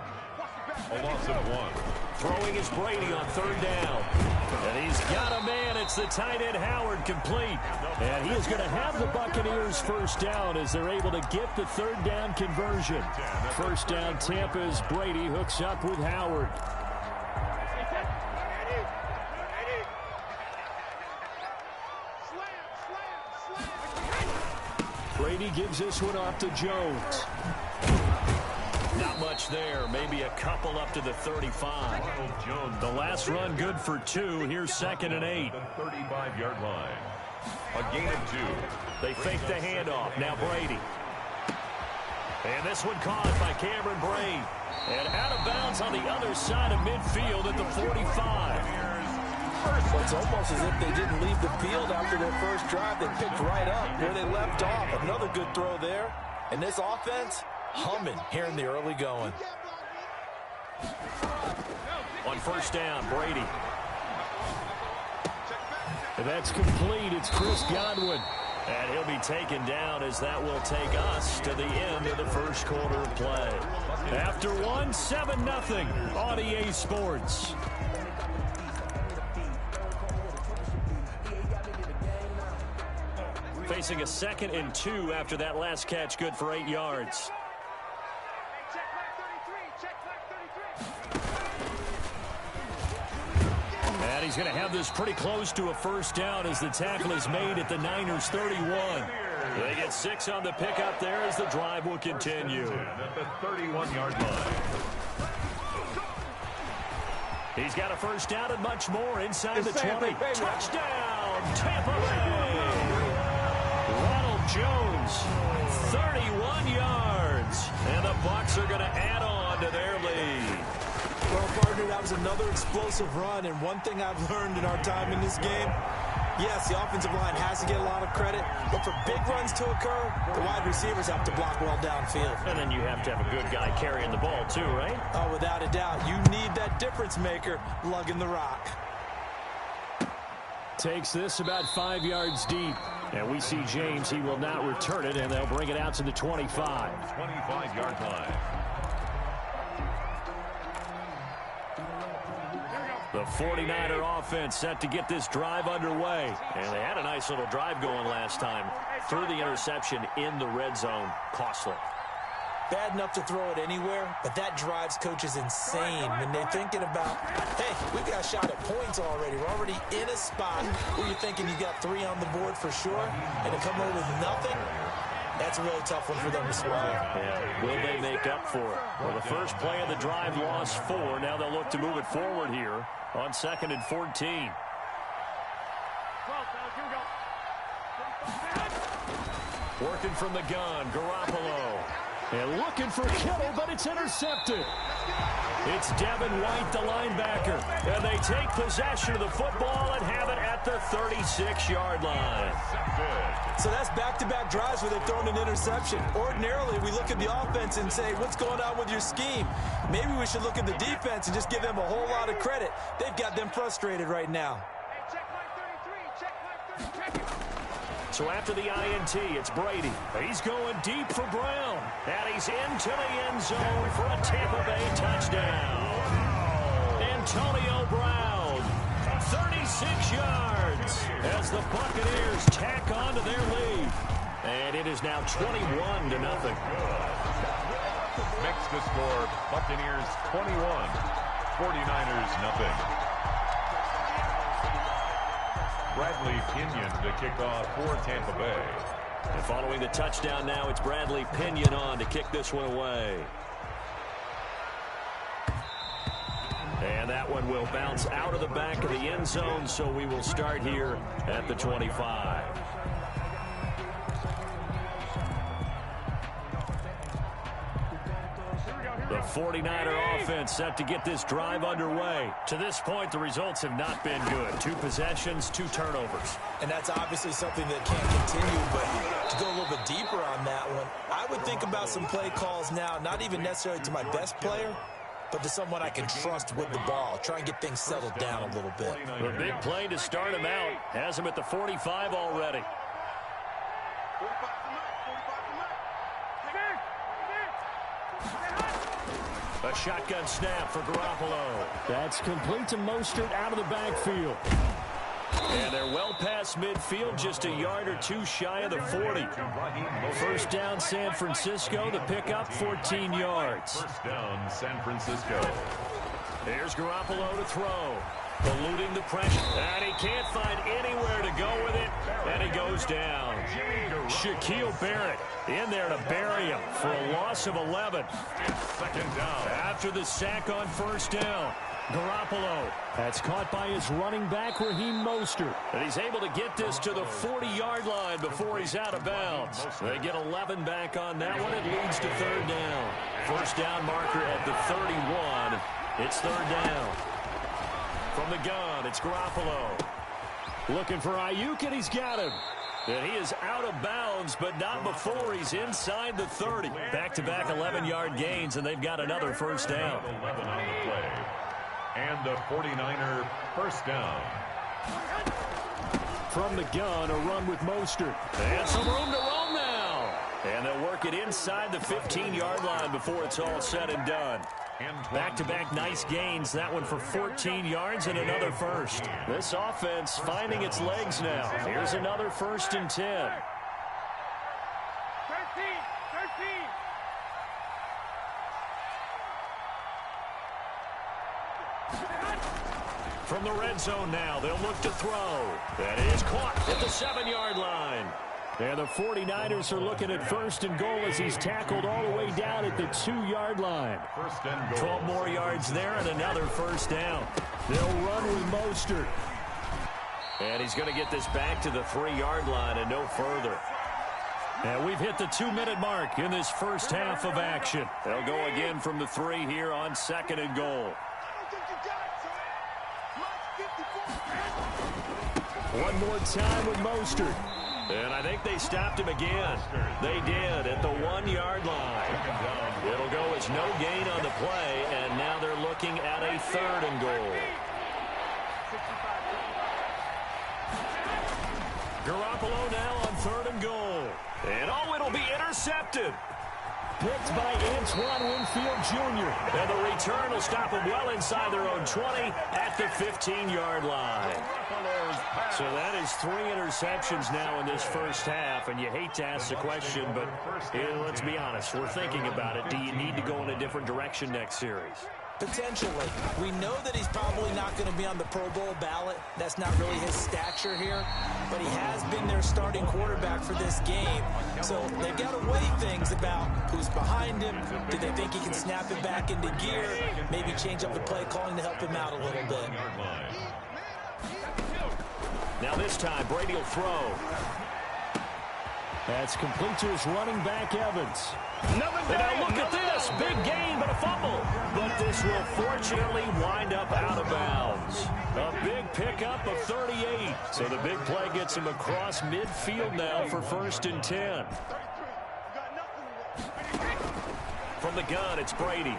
A loss of 1. Throwing is Brady on third down. And he's got a man. It's the tight end Howard complete. And he is going to have the Buccaneers first down as they're able to get the third down conversion. First down Tampa's Brady hooks up with Howard. Brady gives this one off to Jones. Not much there. Maybe a couple up to the 35. The last run good for 2. Here's 2nd and 8. The 35-yard line. A gain of 2. They fake the handoff. Now Brady. And this one caught by Cameron Brate. And out of bounds on the other side of midfield at the 45. It's almost as if they didn't leave the field after their first drive. They picked right up where they left off. Another good throw there. And this offense, humming here in the early going. On first down, Brady. And that's complete. It's Chris Godwin. And he'll be taken down as that will take us to the end of the first quarter of play. After 1, 7-0 on EA Sports. Facing a 2nd and 2 after that last catch, good for 8 yards. And he's going to have this pretty close to a first down as the tackle is made at the Niners' 31. They get 6 on the pickup there as the drive will continue. At the 31-yard line. He's got a first down and much more inside the 20. Touchdown, Tampa Bay! Ronald Jones, 31 yards. And the Bucs are going to add on to their lead. Well, partner, that was another explosive run. And one thing I've learned in our time in this game, yes, the offensive line has to get a lot of credit. But for big runs to occur, the wide receivers have to block well downfield. And then you have to have a good guy carrying the ball too, right? Oh, without a doubt. You need that difference maker lugging the rock. Takes this about 5 yards deep. And we see James. He will not return it, and they'll bring it out to the 25. 25-yard line. The 49er offense set to get this drive underway. And they had a nice little drive going last time. Threw the interception in the red zone. Costly. Bad enough to throw it anywhere, but that drives coaches insane when they're thinking about, hey, we've got a shot at points already. We're already in a spot where you're thinking you got 3 on the board for sure, and to come away with nothing, that's a really tough one for them to swallow. Yeah, will they make up for it? Well, the first play of the drive lost 4. Now they'll look to move it forward here on 2nd and 14. Working from the gun, Garoppolo. And looking for Kittle, but it's intercepted. It's Devin White, the linebacker. And they take possession of the football and have it at the 36-yard line. So that's back-to-back drives where they've thrown an interception. Ordinarily, we look at the offense and say, what's going on with your scheme? Maybe we should look at the defense and just give them a whole lot of credit. They've got them frustrated right now. So after the INT, it's Brady. He's going deep for Brown. And he's into the end zone for a Tampa Bay touchdown. Antonio Brown, 36 yards as the Buccaneers tack on to their lead. And it is now 21-0. Makes the score Buccaneers 21, 49ers nothing. Bradley Pinion to kick off for Tampa Bay. And following the touchdown now, it's Bradley Pinion on to kick this one away. And that one will bounce out of the back of the end zone, so we will start here at the 25. The 49er offense set to get this drive underway. To this point, the results have not been good. 2 possessions, 2 turnovers. And that's obviously something that can't continue, but to go a little bit deeper on that one, I would think about some play calls now, not even necessarily to my best player, but to someone I can trust with the ball. Try and get things settled down a little bit. The big play to start him out has him at the 45 already. A shotgun snap for Garoppolo. That's complete to Mostert out of the backfield. And they're well past midfield, just a yard or 2 shy of the 40. First down, San Francisco. The pickup, 14 yards. First down, San Francisco. Here's Garoppolo to throw. Eluding the pressure. And he can't find anywhere to go with it. And he goes down. Shaquille Barrett in there to bury him for a loss of 11. Second down. After the sack on first down, Garoppolo. That's caught by his running back, Raheem Mostert. And he's able to get this to the 40-yard line before he's out of bounds. They get 11 back on that one. It leads to third down. First down marker at the 31. It's third down. From the gun, it's Garoppolo. Looking for Ayuk, and he's got him. And he is out of bounds, but not before he's inside the 30. Back-to-back 11-yard gains, and they've got another first down. 11 on the play. And a 49er first down. From the gun, a run with Mostert. And some room to roam now. And they'll work it inside the 15-yard line before it's all said and done. Back-to-back nice gains. That one for 14 yards and another first. This offense finding its legs now. Here's another 1st and 10. From the red zone now, they'll look to throw. That is caught at the 7-yard line. And the 49ers are looking at 1st and goal as he's tackled all the way down at the 2-yard line. 12 more yards there and another first down. They'll run with Mostert. And he's going to get this back to the 3-yard line and no further. And we've hit the 2-minute mark in this first half of action. They'll go again from the 3 here on 2nd and goal. One more time with Mostert. And I think they stopped him again. They did at the 1-yard line. It'll go as no gain on the play, and now they're looking at a 3rd and goal. Garoppolo now on 3rd and goal. And oh, it'll be intercepted. Picked by Antoine Winfield Jr. And the return will stop them well inside their own 20 at the 15-yard line. So that is 3 interceptions now in this first half, and you hate to ask the question, but let's be honest, we're thinking about it. Do you need to go in a different direction next series? Potentially. We know that he's probably not going to be on the Pro Bowl ballot. That's not really his stature here. But he has been their starting quarterback for this game. So they've got to weigh things about who's behind him. Do they think he can snap it back into gear? Maybe change up the play calling to help him out a little bit. Now this time, Brady will throw. That's complete to his running back, Evans. And now look at this. Big gain, but a fumble. But this will fortunately wind up out of bounds. A big pickup of 38. So the big play gets him across midfield now for 1st and 10. From the gun, it's Brady.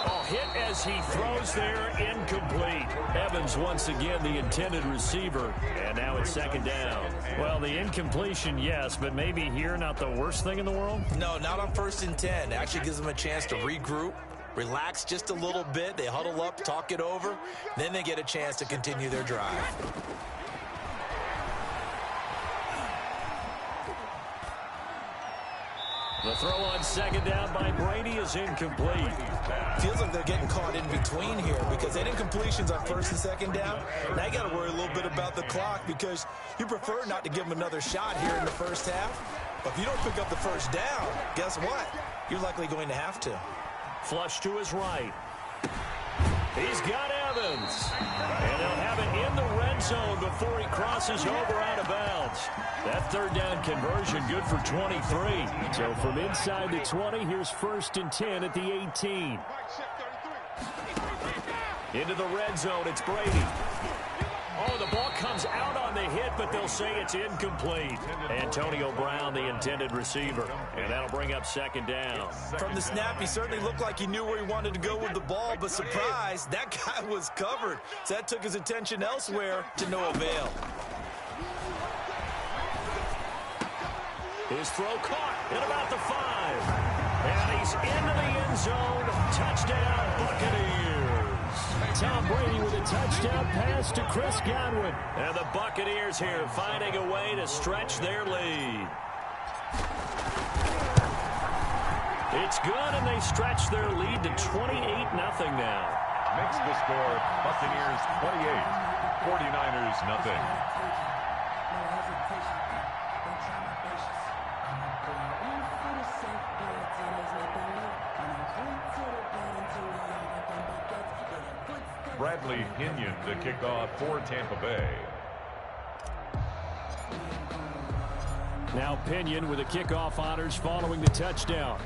Oh, hit as he throws there, incomplete. Evans once again the intended receiver, and now it's 2nd down. Well, the incompletion, yes, but maybe here not the worst thing in the world? No, not on 1st and 10. It actually gives them a chance to regroup, relax just a little bit. They huddle up, talk it over, then they get a chance to continue their drive. The throw on 2nd down by Brady is incomplete. Feels like they're getting caught in between here because they didn't completions on first and second down. Now you got to worry a little bit about the clock because you prefer not to give them another shot here in the first half. But if you don't pick up the first down, guess what? You're likely going to have to. Flush to his right. He's got Evans. And they'll have it in the red zone before he crosses over out of bounds. That third down conversion good for 23. So from inside the 20, here's 1st and 10 at the 18. Into the red zone, it's Brady. Oh, the ball comes out on the hit, but they'll say it's incomplete. Antonio Brown, the intended receiver. And that'll bring up 2nd down. From the snap, he certainly looked like he knew where he wanted to go with the ball, but surprise, that guy was covered. So that took his attention elsewhere to no avail. His throw caught at about the 5. And he's into the end zone. Touchdown, Buccaneers. Tom Brady with a touchdown pass to Chris Godwin. And the Buccaneers here finding a way to stretch their lead. It's good, and they stretch their lead to 28-0 now. Makes the score Buccaneers 28, 49ers nothing. Bradley Pinion to kick off for Tampa Bay. Now Pinion with the kickoff honors following the touchdown.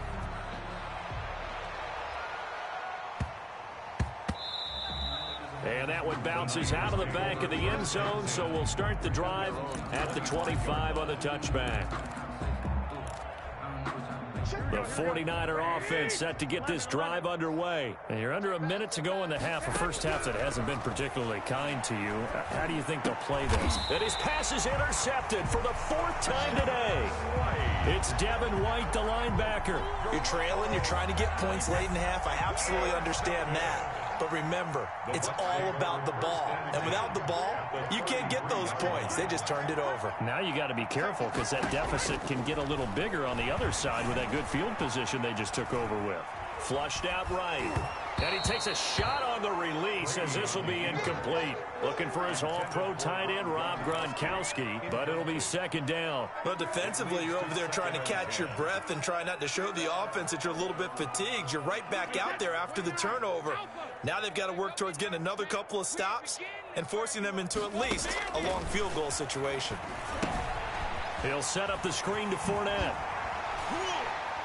And that one bounces out of the back of the end zone, so we'll start the drive at the 25 on the touchback. The 49er offense set to get this drive underway. And you're under a minute to go in the half, a first half that hasn't been particularly kind to you. How do you think they'll play this? And his pass is intercepted for the 4th time today. It's Devin White, the linebacker. You're trailing, you're trying to get points late in the half. I absolutely understand that. But remember, it's all about the ball. And without the ball, you can't get those points. They just turned it over. Now you got to be careful because that deficit can get a little bigger on the other side with that good field position they just took over with. Flushed out right. And he takes a shot on the release as this will be incomplete. Looking for his all-pro tight end, Rob Gronkowski, but it'll be 2nd down. But defensively, you're over there trying to catch your breath and try not to show the offense that you're a little bit fatigued. You're right back out there after the turnover. Now they've got to work towards getting another couple of stops and forcing them into at least a long field goal situation. He'll set up the screen to Fournette.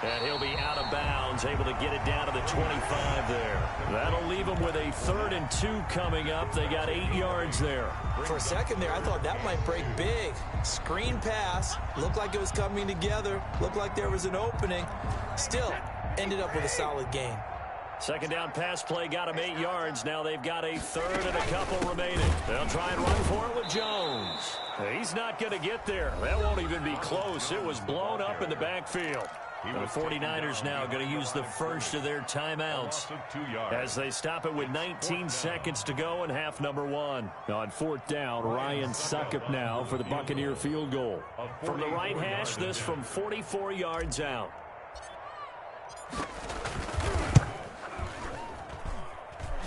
And he'll be out of bounds, able to get it down to the 25 there. That'll leave them with a 3rd and 2 coming up. They got 8 yards there. For a second there, I thought that might break big. Screen pass. Looked like it was coming together. Looked like there was an opening. Still, ended up with a solid gain. 2nd down pass play got them 8 yards. Now they've got a 3rd and a couple remaining. They'll try and run for it with Jones. He's not going to get there. That won't even be close. It was blown up in the backfield. The 49ers now going to use the first of their timeouts as they stop it with 19 seconds to go in half number 1. On 4th down, Ryan Succop now for the Buccaneer field goal. From the right hash, this from 44 yards out.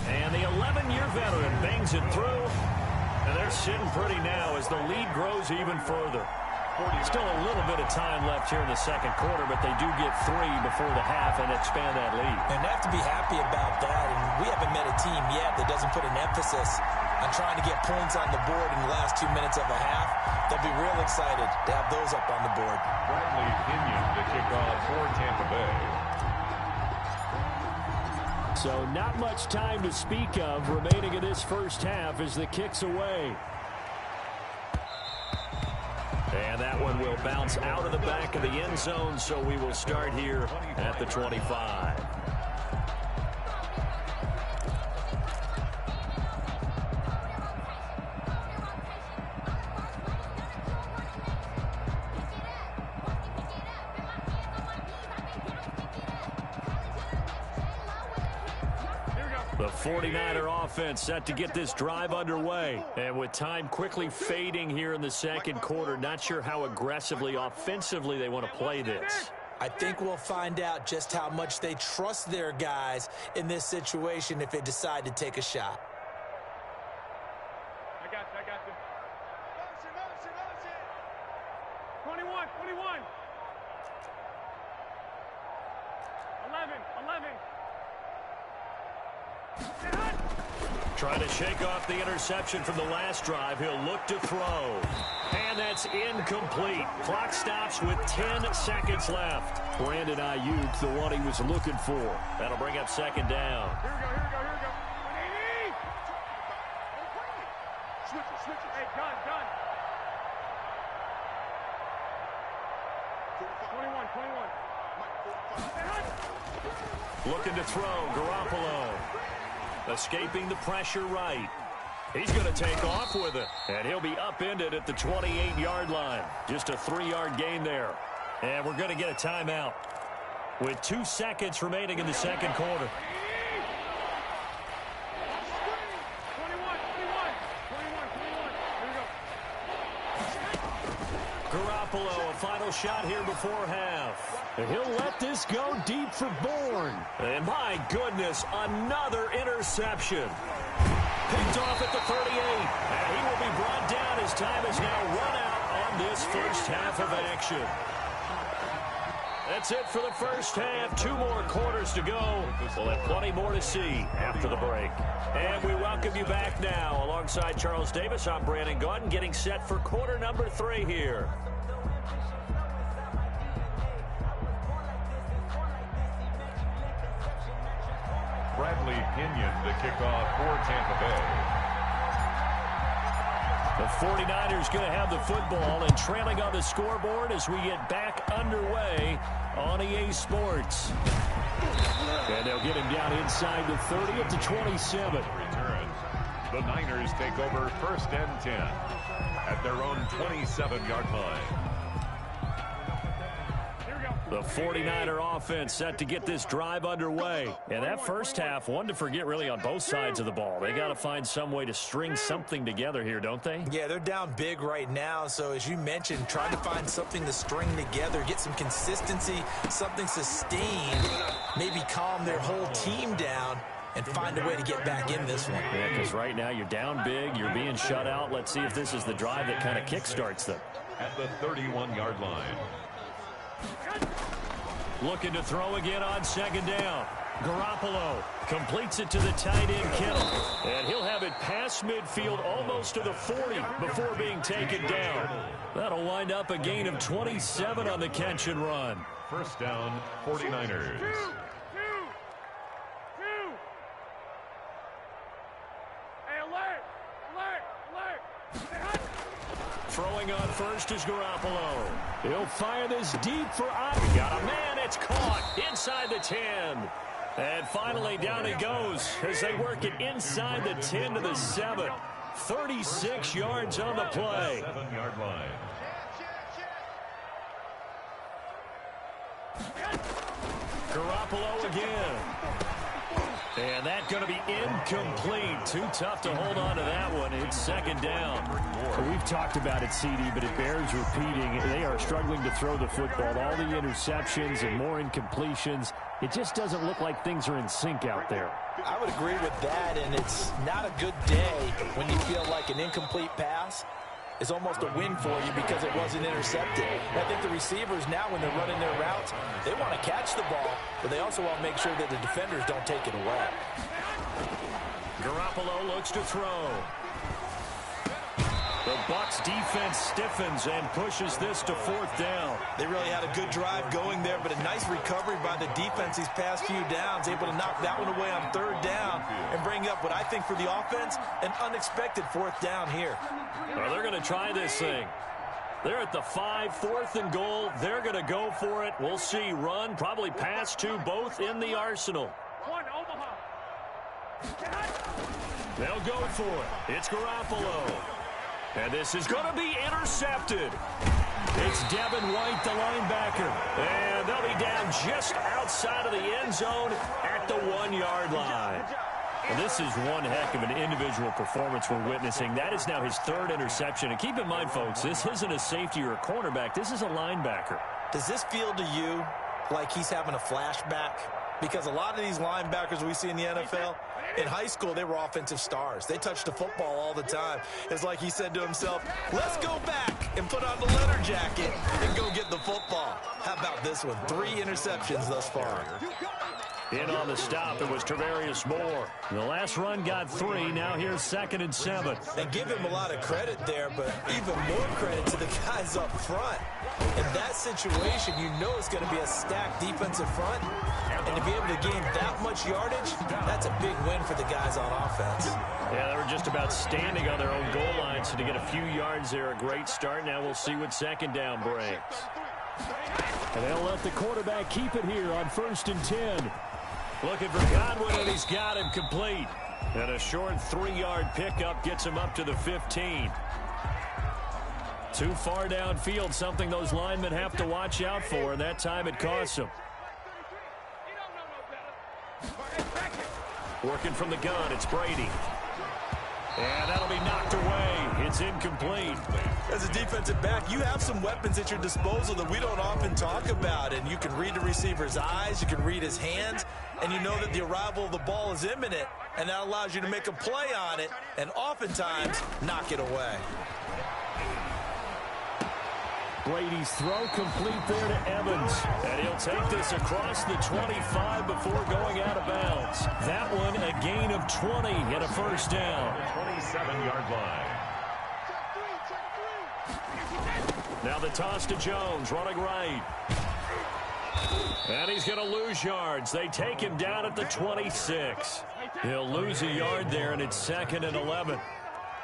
And the 11-year veteran bangs it through. And they're sitting pretty now as the lead grows even further. Still a little bit of time left here in the 2nd quarter, but they do get 3 before the half and expand that lead. And they have to be happy about that. And we haven't met a team yet that doesn't put an emphasis on trying to get points on the board in the last 2 minutes of a half. They'll be real excited to have those up on the board. Bradley Pinion to kick off for Tampa Bay. So not much time to speak of remaining in this first half as the kick's away. And that one will bounce out of the back of the end zone, so we will start here at the 25. The 49er offense set to get this drive underway. And with time quickly fading here in the 2nd quarter, not sure how aggressively, offensively they want to play this. I think we'll find out just how much they trust their guys in this situation if they decide to take a shot. I got you. 21. 11. Trying to shake off the interception from the last drive. He'll look to throw. And that's incomplete. Clock stops with 10 seconds left. Brandon Ayuk, the one he was looking for. That'll bring up second down. Here we go. 180. Switch it. Hey, gun. 21. Looking to throw. Garoppolo. Escaping the pressure right. He's going to take off with it. And he'll be upended at the 28-yard line. Just a 3-yard gain there. And we're going to get a timeout with 2 seconds remaining in the second quarter. 21. Here we go. Garoppolo, a final shot here before half. And he'll let this go deep for Bourne. And my goodness, another interception. Picked off at the 38. And he will be brought down as time is now run out on this first half of action. That's it for the first half. 2 more quarters to go. We'll have plenty more to see after the break. And we welcome you back now. Alongside Charles Davis, I'm Brandon Gaudin, getting set for quarter number 3 here. Bradley Pinion to kick off for Tampa Bay. The 49ers going to have the football and trailing on the scoreboard as we get back underway on EA Sports. And they'll get him down inside the 30 at the 27. Return. The Niners take over 1st and 10 at their own 27-yard line. The 49er offense set to get this drive underway. And that first half, one to forget really on both sides of the ball. They got to find some way to string something together here, don't they? Yeah, they're down big right now. So as you mentioned, trying to find something to string together, get some consistency, something sustained, maybe calm their whole team down and find a way to get back in this one. Yeah, because right now you're down big, you're being shut out. Let's see if this is the drive that kind of kickstarts them. At the 31-yard line. Looking to throw again on second down. Garoppolo completes it to the tight end, Kittle. And he'll have it past midfield almost to the 40 before being taken down. That'll wind up a gain of 27 on the catch and run. First down, 49ers. Hey, alert! Throwing on first is Garoppolo. He'll fire this deep for Ayuk. Got a man, it's caught inside the 10. And finally down he goes as they work it inside the 10 to the 7. 36 yards on the play. 7-yard line. Garoppolo again. And that's going to be incomplete. Too tough to hold on to that one. It's second down. Well, we've talked about it, CD, but it bears repeating. They are struggling to throw the football. All the interceptions and more incompletions. It just doesn't look like things are in sync out there. I would agree with that, and it's not a good day when you feel like an incomplete pass is almost a win for you because it wasn't intercepted. And I think the receivers now, when they're running their routes, they want to catch the ball, but they also want to make sure that the defenders don't take it away. Garoppolo looks to throw. The Bucs defense stiffens and pushes this to 4th down. They really had a good drive going there, but a nice recovery by the defense these past few downs, able to knock that one away on 3rd down and bring up what I think for the offense, an unexpected 4th down here. Well, they're going to try this thing. They're at the 5, 4th and goal. They're going to go for it. We'll see. Run, probably pass to both in the arsenal. One, Omaha. They'll go for it. It's Garoppolo. And this is going to be intercepted. It's Devin White, the linebacker. And they'll be down just outside of the end zone at the 1-yard line. And this is one heck of an individual performance we're witnessing. That is now his 3rd interception. And keep in mind, folks, this isn't a safety or a cornerback. This is a linebacker. Does this feel to you like he's having a flashback? Because a lot of these linebackers we see in the NFL, in high school, they were offensive stars. They touched the football all the time. It's like he said to himself, let's go back and put on the leather jacket and go get the football. How about this one? 3 interceptions thus far. In on the stop, it was Travarius Moore. The last run got 3. Now here's 2nd and 7. And give him a lot of credit there, but even more credit to the guys up front. In that situation, you know it's going to be a stacked defensive front. And to be able to gain that much yardage, that's a big win for the guys on offense. Yeah, they were just about standing on their own goal line, so to get a few yards there, a great start. Now we'll see what 2nd down brings. And they'll let the quarterback keep it here on 1st and 10. Looking for Godwin, and he's got him complete. And a short 3-yard pickup gets him up to the 15. Too far downfield, something those linemen have to watch out for, and that time it costs them. Working from the gun, it's Brady. And that'll be knocked away. It's incomplete. As a defensive back, you have some weapons at your disposal that we don't often talk about. And you can read the receiver's eyes, you can read his hands, and you know that the arrival of the ball is imminent. And that allows you to make a play on it and oftentimes knock it away. Brady's throw complete there to Evans. And he'll take this across the 25 before going out of bounds. That one a gain of 20 and a 1st down. 27-yard line. Now the toss to Jones, running right. And he's going to lose yards. They take him down at the 26. He'll lose a yard there, and it's 2nd and 11.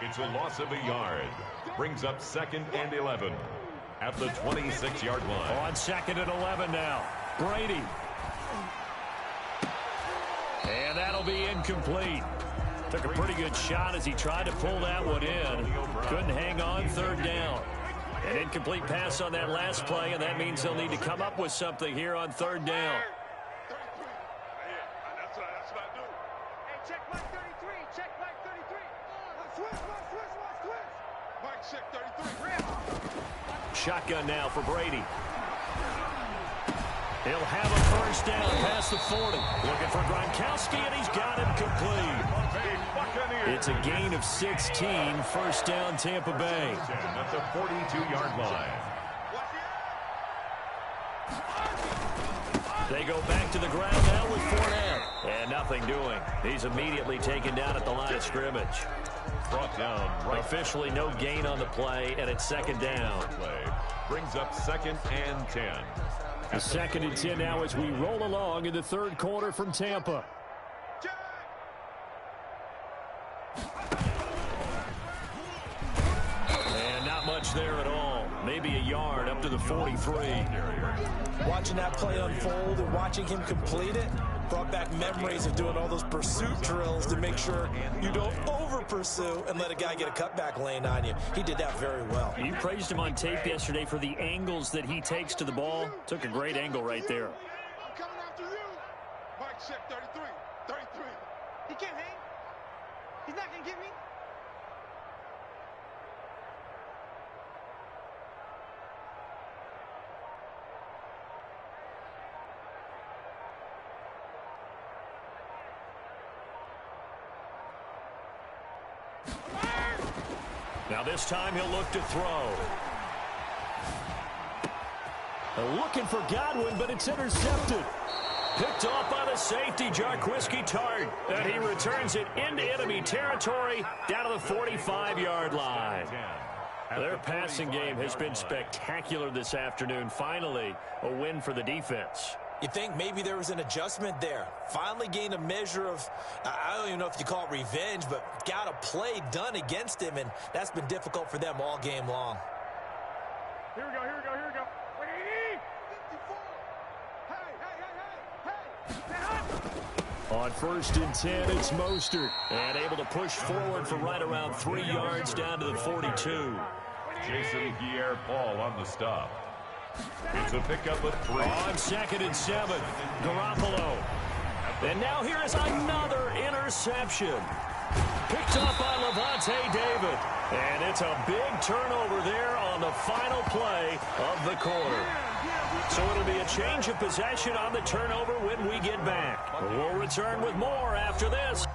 It's a loss of a yard. Brings up 2nd and 11 at the 26-yard line. On 2nd and 11 now. Brady. And that'll be incomplete. Took a pretty good shot as he tried to pull that one in. Couldn't hang on, 3rd down. An incomplete pass on that last play, and that means they'll need to come up with something here on 3rd down. That's what I do. Hey, check Mike 33. Check Mike 33. Switch. Mike, check 33. Shotgun now for Brady. He'll have a 1st down past the 40. Looking for Gronkowski, and he's got him complete. It's a gain of 16, 1st down Tampa Bay. At the 42-yard line. They go back to the ground now with Fournette. And nothing doing. He's immediately taken down at the line of scrimmage. Brought down right. Officially no gain on the play, and it's 2nd down. Play brings up 2nd and 10. A 2nd and 10 now as we roll along in the 3rd quarter from Tampa. And not much there at all. Maybe a yard up to the 43. Watching that play unfold and watching him complete it brought back memories of doing all those pursuit drills to make sure you don't over-pursue and let a guy get a cutback lane on you. He did that very well. You praised him on tape yesterday for the angles that he takes to the ball. Took a great angle right there. I'm coming after you. Mike, check 33. 33. He can't hang. He's not going to get me. Now this time he'll look to throw. Looking for Godwin, but it's intercepted. Picked off by the safety, Jarquiski Tart. And he returns it into enemy territory down to the 45-yard line. Their passing game has been spectacular this afternoon. Finally, a win for the defense. You think maybe there was an adjustment there. Finally gained a measure of, I don't even know if you call it revenge, but got a play done against him, and that's been difficult for them all game long. Here we go. Brady! 54. Hey! On 1st and 10, it's Mostert. And able to push forward for right around 3 yards down to the 42. Jason Pierre-Paul on the stop. It's a pickup of 3. On 2nd and 7, Garoppolo. And now here is another interception. Picked off by Levante David. And it's a big turnover there on the final play of the quarter. So it'll be a change of possession on the turnover when we get back. We'll return with more after this.